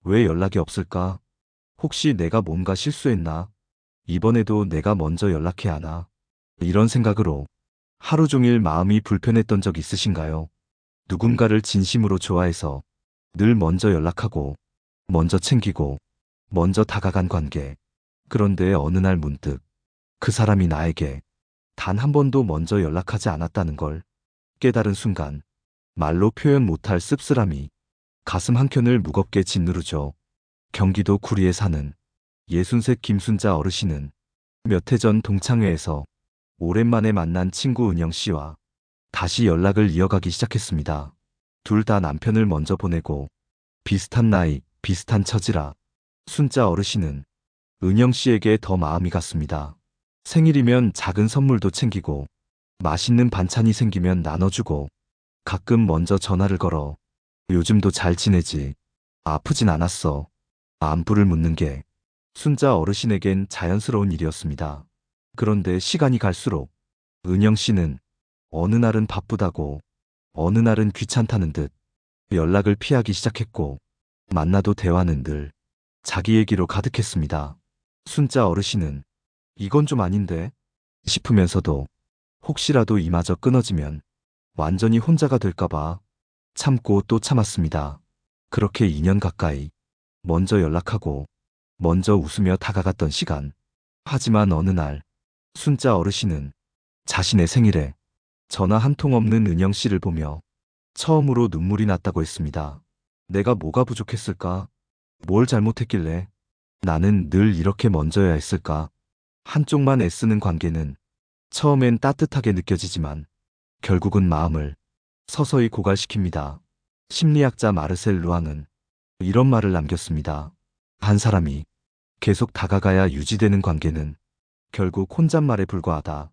왜 연락이 없을까? 혹시 내가 뭔가 실수했나? 이번에도 내가 먼저 연락해야 하나? 이런 생각으로 하루 종일 마음이 불편했던 적 있으신가요? 누군가를 진심으로 좋아해서 늘 먼저 연락하고, 먼저 챙기고, 먼저 다가간 관계. 그런데 어느 날 문득 그 사람이 나에게 단 한 번도 먼저 연락하지 않았다는 걸 깨달은 순간 말로 표현 못할 씁쓸함이 가슴 한켠을 무겁게 짓누르죠. 경기도 구리에 사는 63 김순자 어르신은 몇 해 전 동창회에서 오랜만에 만난 친구 은영 씨와 다시 연락을 이어가기 시작했습니다. 둘 다 남편을 먼저 보내고 비슷한 나이, 비슷한 처지라 순자 어르신은 은영 씨에게 더 마음이 갔습니다. 생일이면 작은 선물도 챙기고 맛있는 반찬이 생기면 나눠주고 가끔 먼저 전화를 걸어 요즘도 잘 지내지? 아프진 않았어? 안부를 묻는 게 순자 어르신에겐 자연스러운 일이었습니다. 그런데 시간이 갈수록 은영 씨는 어느 날은 바쁘다고, 어느 날은 귀찮다는 듯 연락을 피하기 시작했고, 만나도 대화는 늘 자기 얘기로 가득했습니다. 순자 어르신은 이건 좀 아닌데 싶으면서도 혹시라도 이마저 끊어지면 완전히 혼자가 될까봐 참고 또 참았습니다. 그렇게 2년 가까이 먼저 연락하고 먼저 웃으며 다가갔던 시간. 하지만 어느 날 순자 어르신은 자신의 생일에 전화 한 통 없는 은영 씨를 보며 처음으로 눈물이 났다고 했습니다. 내가 뭐가 부족했을까? 뭘 잘못했길래 나는 늘 이렇게 먼저야 했을까? 한쪽만 애쓰는 관계는 처음엔 따뜻하게 느껴지지만 결국은 마음을 서서히 고갈시킵니다. 심리학자 마르셀 루앙은 이런 말을 남겼습니다. 한 사람이 계속 다가가야 유지되는 관계는 결국 혼잣말에 불과하다.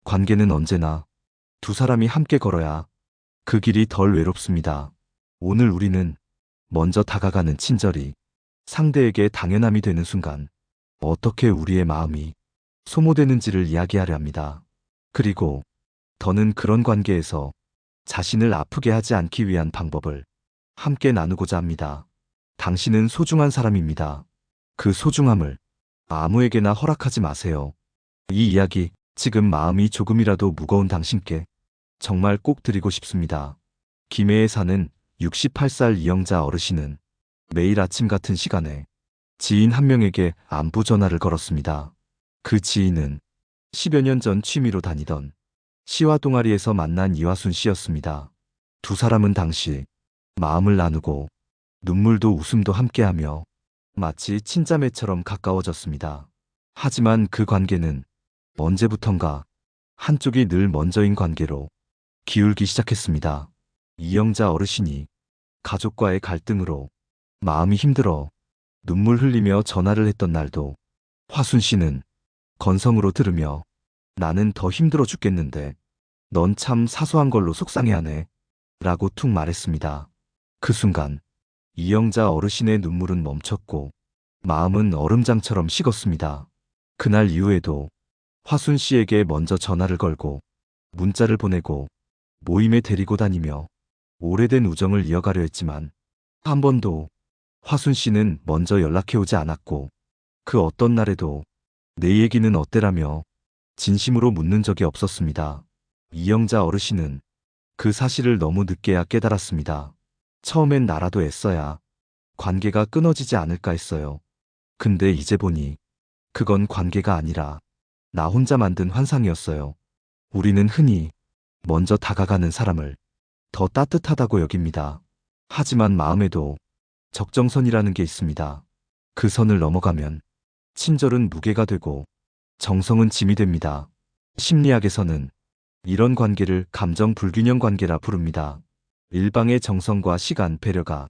관계는 언제나 두 사람이 함께 걸어야 그 길이 덜 외롭습니다. 오늘 우리는 먼저 다가가는 친절이 상대에게 당연함이 되는 순간 어떻게 우리의 마음이 소모되는지를 이야기하려 합니다. 그리고 더는 그런 관계에서 자신을 아프게 하지 않기 위한 방법을 함께 나누고자 합니다. 당신은 소중한 사람입니다. 그 소중함을 아무에게나 허락하지 마세요. 이 이야기 지금 마음이 조금이라도 무거운 당신께 정말 꼭 드리고 싶습니다. 김해에 사는 68살 이영자 어르신은 매일 아침 같은 시간에 지인 한 명에게 안부 전화를 걸었습니다. 그 지인은 10여 년 전 취미로 다니던 시와 동아리에서 만난 이화순 씨였습니다. 두 사람은 당시 마음을 나누고 눈물도 웃음도 함께하며 마치 친자매처럼 가까워졌습니다. 하지만 그 관계는 언제부턴가 한쪽이 늘 먼저인 관계로 기울기 시작했습니다. 이영자 어르신이 가족과의 갈등으로 마음이 힘들어 눈물 흘리며 전화를 했던 날도 화순 씨는 건성으로 들으며 나는 더 힘들어 죽겠는데 넌 참 사소한 걸로 속상해하네 라고 툭 말했습니다. 그 순간 이영자 어르신의 눈물은 멈췄고 마음은 얼음장처럼 식었습니다. 그날 이후에도 화순 씨에게 먼저 전화를 걸고 문자를 보내고 모임에 데리고 다니며 오래된 우정을 이어가려 했지만 한 번도 화순 씨는 먼저 연락해오지 않았고 그 어떤 날에도 내 얘기는 어때라며 진심으로 묻는 적이 없었습니다. 이영자 어르신은 그 사실을 너무 늦게야 깨달았습니다. 처음엔 나라도 애써야 관계가 끊어지지 않을까 했어요. 근데 이제 보니 그건 관계가 아니라 나 혼자 만든 환상이었어요. 우리는 흔히 먼저 다가가는 사람을 더 따뜻하다고 여깁니다. 하지만 마음에도 적정선이라는 게 있습니다. 그 선을 넘어가면 친절은 무게가 되고 정성은 짐이 됩니다. 심리학에서는 이런 관계를 감정 불균형 관계라 부릅니다. 일방의 정성과 시간, 배려가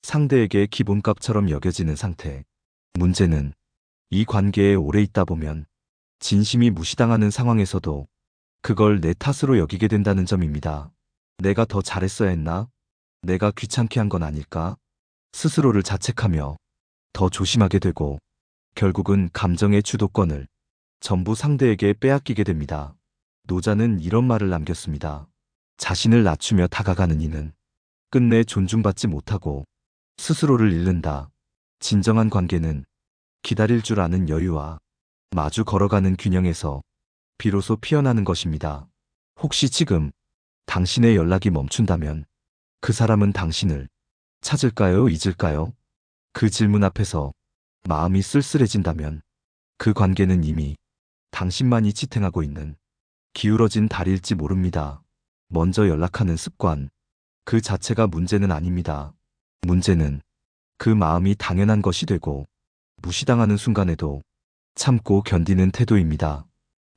상대에게 기본값처럼 여겨지는 상태. 문제는 이 관계에 오래 있다 보면 진심이 무시당하는 상황에서도 그걸 내 탓으로 여기게 된다는 점입니다. 내가 더 잘했어야 했나? 내가 귀찮게 한 건 아닐까? 스스로를 자책하며 더 조심하게 되고 결국은 감정의 주도권을 전부 상대에게 빼앗기게 됩니다. 노자는 이런 말을 남겼습니다. 자신을 낮추며 다가가는 이는 끝내 존중받지 못하고 스스로를 잃는다. 진정한 관계는 기다릴 줄 아는 여유와 마주 걸어가는 균형에서 비로소 피어나는 것입니다. 혹시 지금 당신의 연락이 멈춘다면 그 사람은 당신을 찾을까요? 잊을까요? 그 질문 앞에서 마음이 쓸쓸해진다면 그 관계는 이미 당신만이 지탱하고 있는 기울어진 다리일지 모릅니다. 먼저 연락하는 습관, 그 자체가 문제는 아닙니다. 문제는 그 마음이 당연한 것이 되고 무시당하는 순간에도 참고 견디는 태도입니다.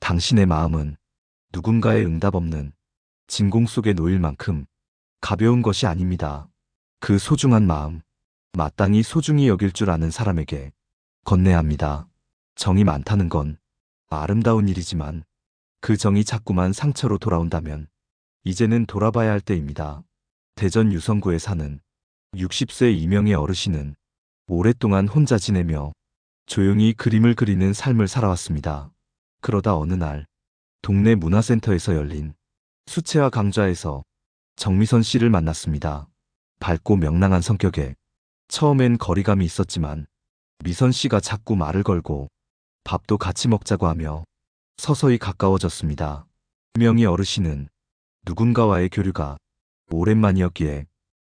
당신의 마음은 누군가의 응답 없는 진공 속에 놓일 만큼 가벼운 것이 아닙니다. 그 소중한 마음, 마땅히 소중히 여길 줄 아는 사람에게 건네야 합니다. 정이 많다는 건 아름다운 일이지만 그 정이 자꾸만 상처로 돌아온다면 이제는 돌아봐야 할 때입니다. 대전 유성구에 사는 60세 이명의 어르신은 오랫동안 혼자 지내며 조용히 그림을 그리는 삶을 살아왔습니다. 그러다 어느 날 동네 문화센터에서 열린 수채화 강좌에서 정미선 씨를 만났습니다. 밝고 명랑한 성격에 처음엔 거리감이 있었지만 미선 씨가 자꾸 말을 걸고 밥도 같이 먹자고 하며 서서히 가까워졌습니다. 이명희 어르신은 누군가와의 교류가 오랜만이었기에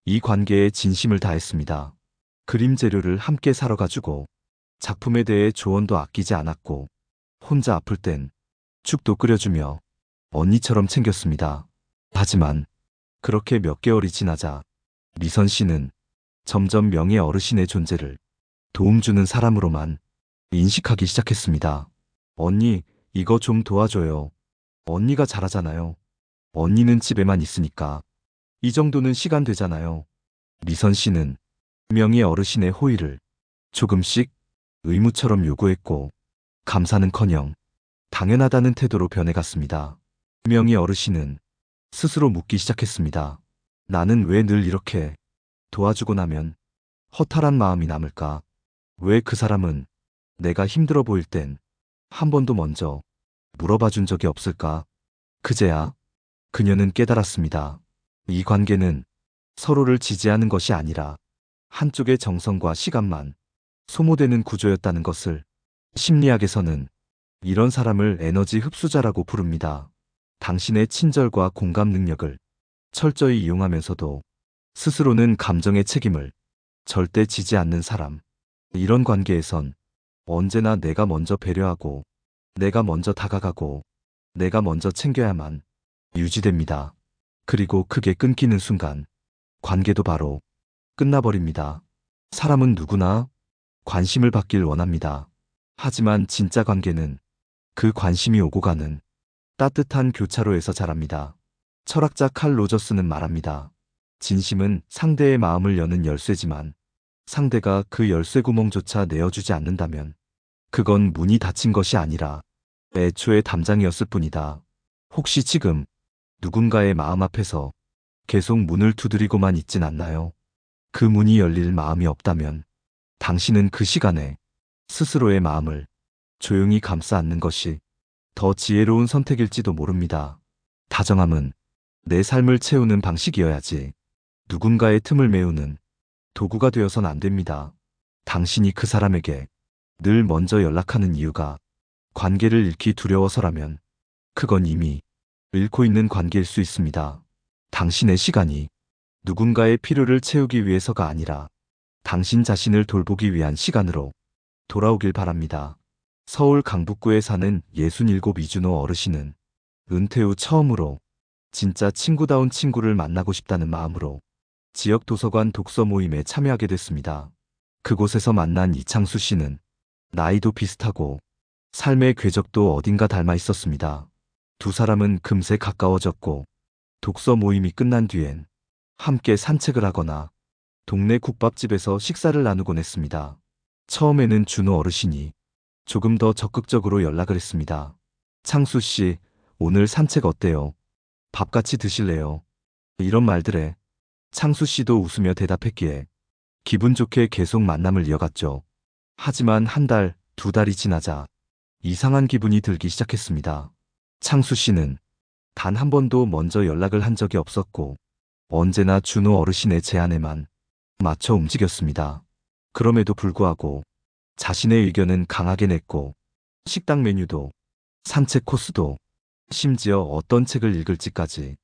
이 관계에 진심을 다했습니다. 그림 재료를 함께 사러 가주고 작품에 대해 조언도 아끼지 않았고 혼자 아플 땐 죽도 끓여주며 언니처럼 챙겼습니다. 하지만 그렇게 몇 개월이 지나자 미선 씨는 점점 명예 어르신의 존재를 도움 주는 사람으로만 인식하기 시작했습니다. 언니, 이거 좀 도와줘요. 언니가 잘하잖아요. 언니는 집에만 있으니까 이 정도는 시간 되잖아요. 미선 씨는 명예 어르신의 호의를 조금씩 의무처럼 요구했고 감사는커녕 당연하다는 태도로 변해갔습니다. 명예 어르신은 스스로 묻기 시작했습니다. 나는 왜 늘 이렇게 도와주고 나면 허탈한 마음이 남을까? 왜 그 사람은 내가 힘들어 보일 땐 한 번도 먼저 물어봐 준 적이 없을까? 그제야 그녀는 깨달았습니다. 이 관계는 서로를 지지하는 것이 아니라 한쪽의 정성과 시간만 소모되는 구조였다는 것을. 심리학에서는 이런 사람을 에너지 흡수자라고 부릅니다. 당신의 친절과 공감 능력을 철저히 이용하면서도 스스로는 감정의 책임을 절대 지지 않는 사람. 이런 관계에선 언제나 내가 먼저 배려하고 내가 먼저 다가가고 내가 먼저 챙겨야만 유지됩니다. 그리고 그게 끊기는 순간 관계도 바로 끝나버립니다. 사람은 누구나 관심을 받길 원합니다. 하지만 진짜 관계는 그 관심이 오고 가는 따뜻한 교차로에서 자랍니다. 철학자 칼 로저스는 말합니다. 진심은 상대의 마음을 여는 열쇠지만 상대가 그 열쇠 구멍조차 내어주지 않는다면 그건 문이 닫힌 것이 아니라 애초에 담장이었을 뿐이다. 혹시 지금 누군가의 마음 앞에서 계속 문을 두드리고만 있진 않나요? 그 문이 열릴 마음이 없다면 당신은 그 시간에 스스로의 마음을 조용히 감싸 안는 것이 더 지혜로운 선택일지도 모릅니다. 다정함은 내 삶을 채우는 방식이어야지 누군가의 틈을 메우는 도구가 되어선 안 됩니다. 당신이 그 사람에게 늘 먼저 연락하는 이유가 관계를 잃기 두려워서라면 그건 이미 잃고 있는 관계일 수 있습니다. 당신의 시간이 누군가의 필요를 채우기 위해서가 아니라 당신 자신을 돌보기 위한 시간으로 돌아오길 바랍니다. 서울 강북구에 사는 67 이준호 어르신은 은퇴 후 처음으로 진짜 친구다운 친구를 만나고 싶다는 마음으로 지역 도서관 독서 모임에 참여하게 됐습니다. 그곳에서 만난 이창수 씨는 나이도 비슷하고 삶의 궤적도 어딘가 닮아 있었습니다. 두 사람은 금세 가까워졌고 독서 모임이 끝난 뒤엔 함께 산책을 하거나 동네 국밥집에서 식사를 나누곤 했습니다. 처음에는 준호 어르신이 조금 더 적극적으로 연락을 했습니다. 창수 씨, 오늘 산책 어때요? 밥 같이 드실래요? 이런 말들에 창수 씨도 웃으며 대답했기에 기분 좋게 계속 만남을 이어갔죠. 하지만 한 달, 두 달이 지나자 이상한 기분이 들기 시작했습니다. 창수 씨는 단 한 번도 먼저 연락을 한 적이 없었고 언제나 준호 어르신의 제안에만 맞춰 움직였습니다. 그럼에도 불구하고 자신의 의견은 강하게 냈고 식당 메뉴도 산책 코스도 심지어 어떤 책을 읽을지까지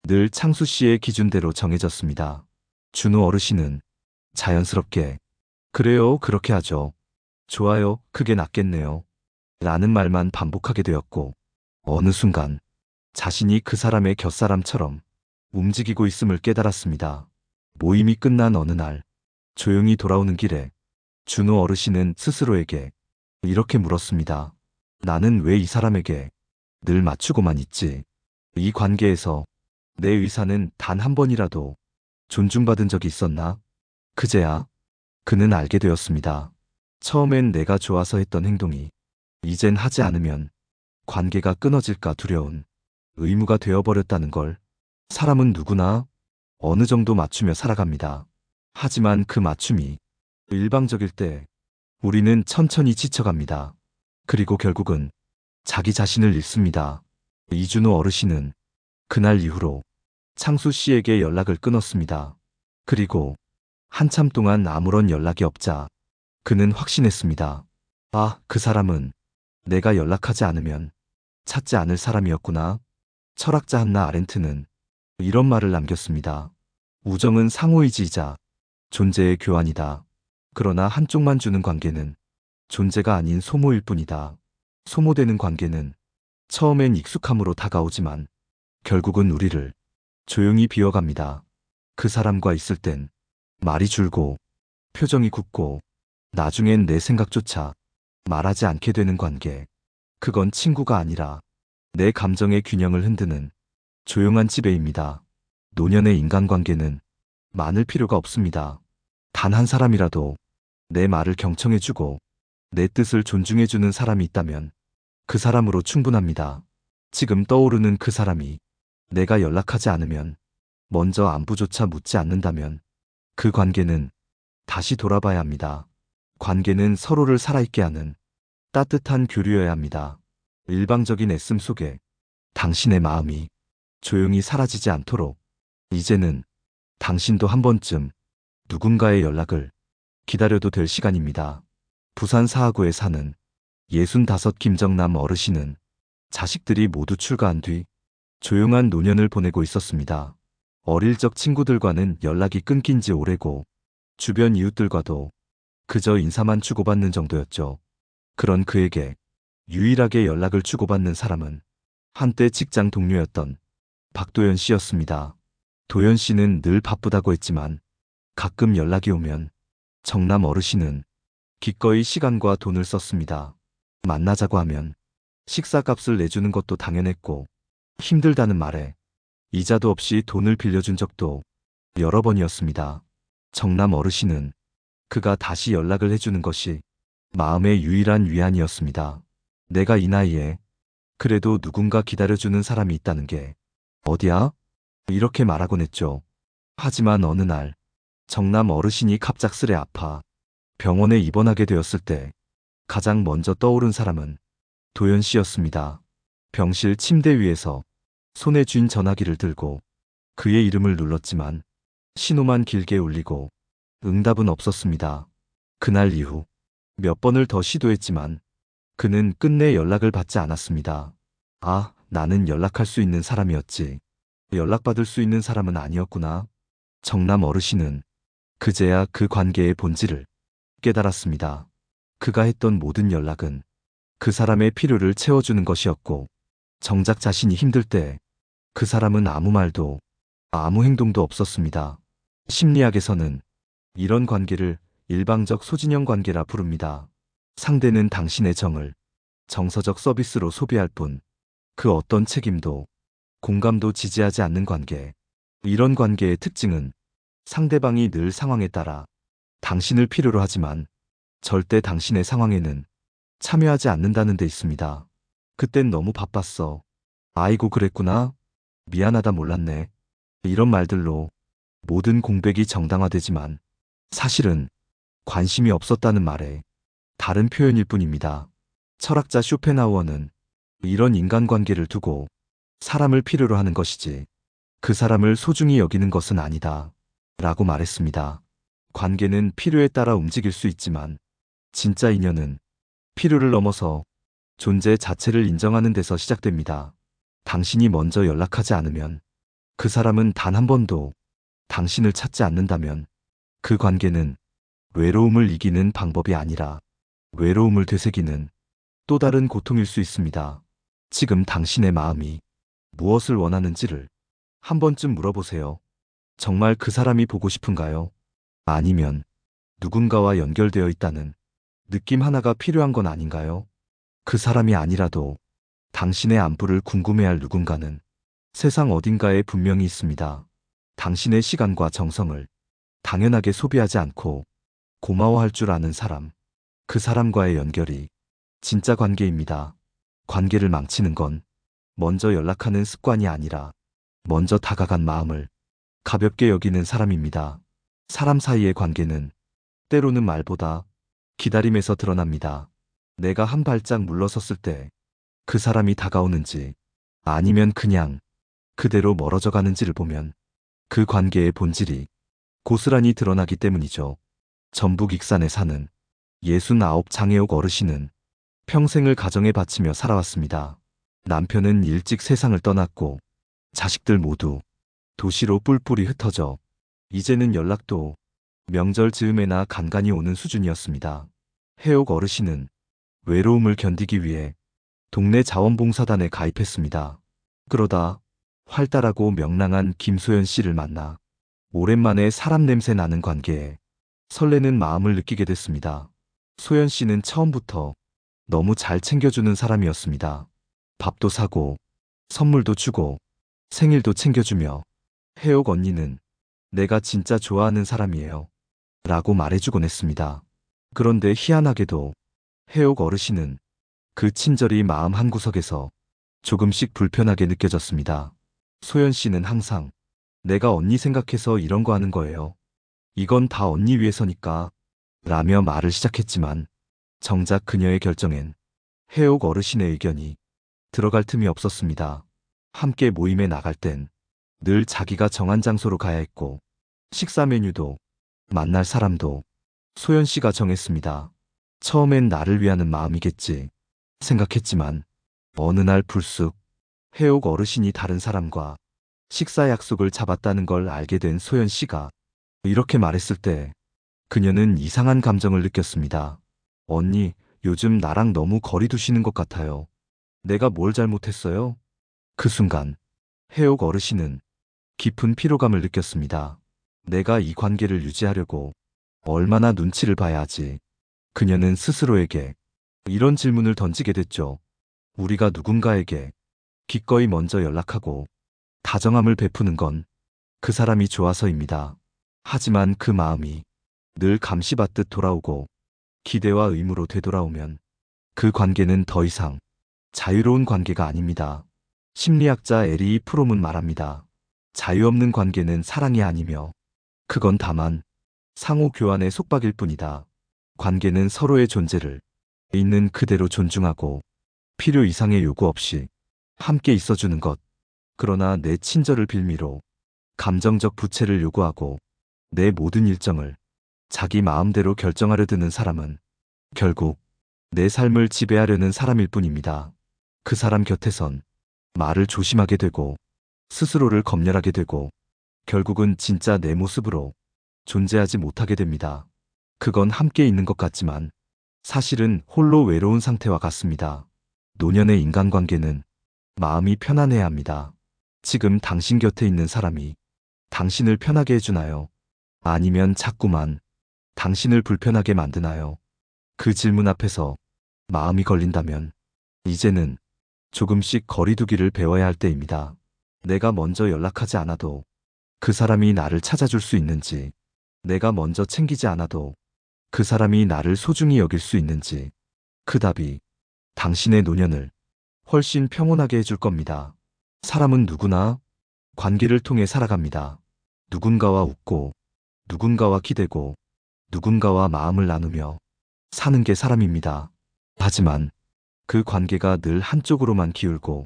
늘 창수 씨의 기준대로 정해졌습니다. 준호 어르신은 자연스럽게 그래요, 그렇게 하죠. 좋아요, 그게 낫겠네요. 라는 말만 반복하게 되었고 어느 순간 자신이 그 사람의 곁사람처럼 움직이고 있음을 깨달았습니다. 모임이 끝난 어느 날 조용히 돌아오는 길에 준호 어르신은 스스로에게 이렇게 물었습니다. 나는 왜 이 사람에게 늘 맞추고만 있지? 이 관계에서 내 의사는 단 한 번이라도 존중받은 적이 있었나? 그제야 그는 알게 되었습니다. 처음엔 내가 좋아서 했던 행동이 이젠 하지 않으면 관계가 끊어질까 두려운 의무가 되어버렸다는 걸. 사람은 누구나 어느 정도 맞추며 살아갑니다. 하지만 그 맞춤이 일방적일 때 우리는 천천히 지쳐갑니다. 그리고 결국은 자기 자신을 잃습니다. 이준호 어르신은 그날 이후로 창수 씨에게 연락을 끊었습니다. 그리고 한참 동안 아무런 연락이 없자 그는 확신했습니다. 아, 그 사람은 내가 연락하지 않으면 찾지 않을 사람이었구나. 철학자 한나 아렌트는 이런 말을 남겼습니다. 우정은 상호의지이자 존재의 교환이다. 그러나 한쪽만 주는 관계는 존재가 아닌 소모일 뿐이다. 소모되는 관계는 처음엔 익숙함으로 다가오지만 결국은 우리를 조용히 비워갑니다. 그 사람과 있을 땐 말이 줄고 표정이 굳고 나중엔 내 생각조차 말하지 않게 되는 관계. 그건 친구가 아니라 내 감정의 균형을 흔드는 조용한 지배입니다. 노년의 인간관계는 많을 필요가 없습니다. 단 한 사람이라도 내 말을 경청해주고 내 뜻을 존중해주는 사람이 있다면 그 사람으로 충분합니다. 지금 떠오르는 그 사람이 내가 연락하지 않으면 먼저 안부조차 묻지 않는다면 그 관계는 다시 돌아봐야 합니다. 관계는 서로를 살아있게 하는 따뜻한 교류여야 합니다. 일방적인 애씀 속에 당신의 마음이 조용히 사라지지 않도록 이제는 당신도 한 번쯤 누군가의 연락을 기다려도 될 시간입니다. 부산 사하구에 사는 65 김정남 어르신은 자식들이 모두 출가한 뒤 조용한 노년을 보내고 있었습니다. 어릴 적 친구들과는 연락이 끊긴 지 오래고 주변 이웃들과도 그저 인사만 주고받는 정도였죠. 그런 그에게 유일하게 연락을 주고받는 사람은 한때 직장 동료였던 박도연 씨였습니다. 도연 씨는 늘 바쁘다고 했지만 가끔 연락이 오면 정남 어르신은 기꺼이 시간과 돈을 썼습니다. 만나자고 하면 식사값을 내주는 것도 당연했고 힘들다는 말에 이자도 없이 돈을 빌려준 적도 여러 번이었습니다. 정남 어르신은 그가 다시 연락을 해주는 것이 마음의 유일한 위안이었습니다. 내가 이 나이에 그래도 누군가 기다려주는 사람이 있다는 게 어디야? 이렇게 말하곤 했죠. 하지만 어느 날 정남 어르신이 갑작스레 아파 병원에 입원하게 되었을 때 가장 먼저 떠오른 사람은 도연 씨였습니다. 병실 침대 위에서 손에 쥔 전화기를 들고 그의 이름을 눌렀지만 신호만 길게 울리고 응답은 없었습니다. 그날 이후 몇 번을 더 시도했지만 그는 끝내 연락을 받지 않았습니다. 아, 나는 연락할 수 있는 사람이었지. 연락받을 수 있는 사람은 아니었구나. 정남 어르신은 그제야 그 관계의 본질을 깨달았습니다. 그가 했던 모든 연락은 그 사람의 필요를 채워주는 것이었고 정작 자신이 힘들 때 그 사람은 아무 말도 아무 행동도 없었습니다. 심리학에서는 이런 관계를 일방적 소진형 관계라 부릅니다. 상대는 당신의 정을 정서적 서비스로 소비할 뿐 그 어떤 책임도 공감도 지지하지 않는 관계. 이런 관계의 특징은 상대방이 늘 상황에 따라 당신을 필요로 하지만 절대 당신의 상황에는 참여하지 않는다는 데 있습니다. 그땐 너무 바빴어. 아이고 그랬구나. 미안하다 몰랐네. 이런 말들로 모든 공백이 정당화되지만 사실은 관심이 없었다는 말에 다른 표현일 뿐입니다. 철학자 쇼펜하우어는 이런 인간관계를 두고 사람을 필요로 하는 것이지 그 사람을 소중히 여기는 것은 아니다 라고 말했습니다. 관계는 필요에 따라 움직일 수 있지만 진짜 인연은 필요를 넘어서 존재 자체를 인정하는 데서 시작됩니다. 당신이 먼저 연락하지 않으면, 그 사람은 단 한 번도 당신을 찾지 않는다면 그 관계는 외로움을 이기는 방법이 아니라 외로움을 되새기는 또 다른 고통일 수 있습니다. 지금 당신의 마음이 무엇을 원하는지를 한 번쯤 물어보세요. 정말 그 사람이 보고 싶은가요? 아니면 누군가와 연결되어 있다는 느낌 하나가 필요한 건 아닌가요? 그 사람이 아니라도 당신의 안부를 궁금해할 누군가는 세상 어딘가에 분명히 있습니다. 당신의 시간과 정성을 당연하게 소비하지 않고 고마워할 줄 아는 사람, 그 사람과의 연결이 진짜 관계입니다. 관계를 망치는 건 먼저 연락하는 습관이 아니라 먼저 다가간 마음을 가볍게 여기는 사람입니다. 사람 사이의 관계는 때로는 말보다 기다림에서 드러납니다. 내가 한 발짝 물러섰을 때 그 사람이 다가오는지 아니면 그냥 그대로 멀어져 가는지를 보면 그 관계의 본질이 고스란히 드러나기 때문이죠. 전북 익산에 사는 69 장애옥 어르신은 평생을 가정에 바치며 살아왔습니다. 남편은 일찍 세상을 떠났고 자식들 모두 도시로 뿔뿔이 흩어져 이제는 연락도 명절 즈음에나 간간히 오는 수준이었습니다. 해옥 어르신은 외로움을 견디기 위해 동네 자원봉사단에 가입했습니다. 그러다 활달하고 명랑한 김소연 씨를 만나 오랜만에 사람 냄새 나는 관계에 설레는 마음을 느끼게 됐습니다. 소연 씨는 처음부터 너무 잘 챙겨주는 사람이었습니다. 밥도 사고 선물도 주고 생일도 챙겨주며 해옥 언니는 내가 진짜 좋아하는 사람이에요 라고 말해주곤 했습니다. 그런데 희한하게도 해옥 어르신은 그 친절이 마음 한구석에서 조금씩 불편하게 느껴졌습니다. 소연 씨는 항상 내가 언니 생각해서 이런 거 하는 거예요. 이건 다 언니 위해서니까 라며 말을 시작했지만 정작 그녀의 결정엔 해옥 어르신의 의견이 들어갈 틈이 없었습니다. 함께 모임에 나갈 땐 늘 자기가 정한 장소로 가야 했고 식사 메뉴도 만날 사람도 소연 씨가 정했습니다. 처음엔 나를 위하는 마음이겠지 생각했지만 어느 날 불쑥 해옥 어르신이 다른 사람과 식사 약속을 잡았다는 걸 알게 된 소연 씨가 이렇게 말했을 때 그녀는 이상한 감정을 느꼈습니다. 언니, 요즘 나랑 너무 거리 두시는 것 같아요. 내가 뭘 잘못했어요? 그 순간 해옥 어르신은 깊은 피로감을 느꼈습니다. 내가 이 관계를 유지하려고 얼마나 눈치를 봐야 하지. 그녀는 스스로에게 이런 질문을 던지게 됐죠. 우리가 누군가에게 기꺼이 먼저 연락하고 다정함을 베푸는 건 그 사람이 좋아서입니다. 하지만 그 마음이 늘 감시받듯 돌아오고 기대와 의무로 되돌아오면 그 관계는 더 이상 자유로운 관계가 아닙니다. 심리학자 에리 프롬은 말합니다. 자유 없는 관계는 사랑이 아니며 그건 다만 상호 교환의 속박일 뿐이다. 관계는 서로의 존재를 있는 그대로 존중하고 필요 이상의 요구 없이 함께 있어주는 것. 그러나 내 친절을 빌미로 감정적 부채를 요구하고 내 모든 일정을 자기 마음대로 결정하려 드는 사람은 결국 내 삶을 지배하려는 사람일 뿐입니다. 그 사람 곁에선 말을 조심하게 되고 스스로를 검열하게 되고 결국은 진짜 내 모습으로 존재하지 못하게 됩니다. 그건 함께 있는 것 같지만 사실은 홀로 외로운 상태와 같습니다. 노년의 인간관계는 마음이 편안해야 합니다. 지금 당신 곁에 있는 사람이 당신을 편하게 해주나요? 아니면 자꾸만 당신을 불편하게 만드나요? 그 질문 앞에서 마음이 걸린다면 이제는 조금씩 거리두기를 배워야 할 때입니다. 내가 먼저 연락하지 않아도 그 사람이 나를 찾아줄 수 있는지, 내가 먼저 챙기지 않아도 그 사람이 나를 소중히 여길 수 있는지, 그 답이 당신의 노년을 훨씬 평온하게 해줄 겁니다. 사람은 누구나 관계를 통해 살아갑니다. 누군가와 웃고, 누군가와 기대고, 누군가와 마음을 나누며 사는 게 사람입니다. 하지만 그 관계가 늘 한쪽으로만 기울고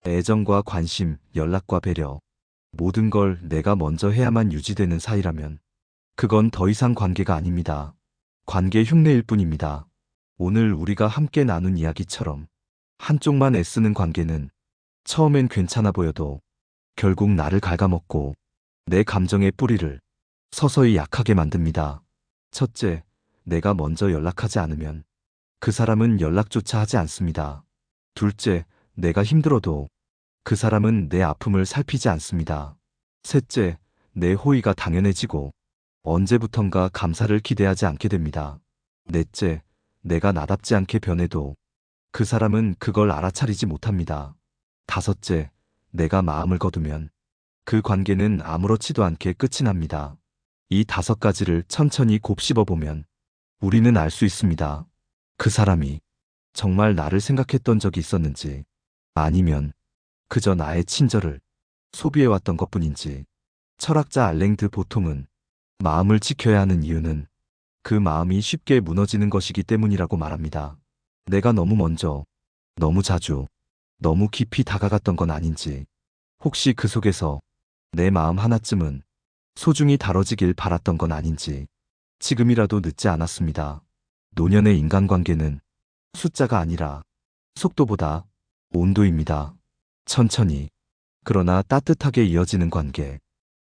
애정과 관심, 연락과 배려, 모든 걸 내가 먼저 해야만 유지되는 사이라면 그건 더 이상 관계가 아닙니다. 관계 흉내일 뿐입니다. 오늘 우리가 함께 나눈 이야기처럼 한쪽만 애쓰는 관계는 처음엔 괜찮아 보여도 결국 나를 갉아먹고 내 감정의 뿌리를 서서히 약하게 만듭니다. 첫째, 내가 먼저 연락하지 않으면 그 사람은 연락조차 하지 않습니다. 둘째, 내가 힘들어도 그 사람은 내 아픔을 살피지 않습니다. 셋째, 내 호의가 당연해지고 언제부턴가 감사를 기대하지 않게 됩니다. 넷째, 내가 나답지 않게 변해도 그 사람은 그걸 알아차리지 못합니다. 다섯째, 내가 마음을 거두면 그 관계는 아무렇지도 않게 끝이 납니다. 이 5가지를 천천히 곱씹어보면 우리는 알 수 있습니다. 그 사람이 정말 나를 생각했던 적이 있었는지, 아니면 그저 나의 친절을 소비해왔던 것뿐인지. 철학자 알랭 드 보통은 마음을 지켜야 하는 이유는 그 마음이 쉽게 무너지는 것이기 때문이라고 말합니다. 내가 너무 먼저, 너무 자주, 너무 깊이 다가갔던 건 아닌지, 혹시 그 속에서 내 마음 하나쯤은 소중히 다뤄지길 바랐던 건 아닌지. 지금이라도 늦지 않았습니다. 노년의 인간관계는 숫자가 아니라 속도보다 온도입니다. 천천히, 그러나 따뜻하게 이어지는 관계.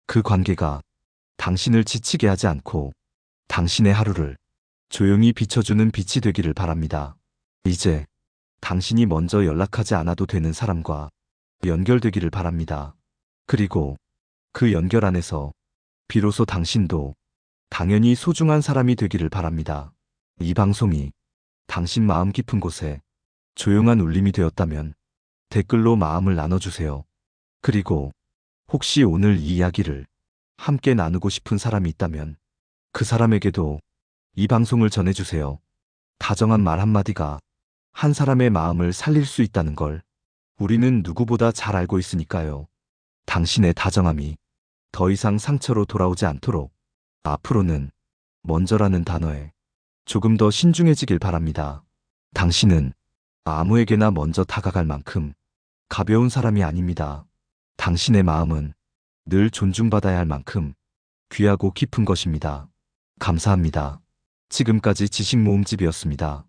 그 관계가 당신을 지치게 하지 않고 당신의 하루를 조용히 비춰주는 빛이 되기를 바랍니다. 이제 당신이 먼저 연락하지 않아도 되는 사람과 연결되기를 바랍니다. 그리고 그 연결 안에서 비로소 당신도 당연히 소중한 사람이 되기를 바랍니다. 이 방송이 당신 마음 깊은 곳에 조용한 울림이 되었다면 댓글로 마음을 나눠주세요. 그리고 혹시 오늘 이 이야기를 함께 나누고 싶은 사람이 있다면 그 사람에게도 이 방송을 전해주세요. 다정한 말 한마디가 한 사람의 마음을 살릴 수 있다는 걸 우리는 누구보다 잘 알고 있으니까요. 당신의 다정함이 더 이상 상처로 돌아오지 않도록 앞으로는 먼저라는 단어에 조금 더 신중해지길 바랍니다. 당신은 아무에게나 먼저 다가갈 만큼 가벼운 사람이 아닙니다. 당신의 마음은 늘 존중받아야 할 만큼 귀하고 깊은 것입니다. 감사합니다. 지금까지 지식모음집이었습니다.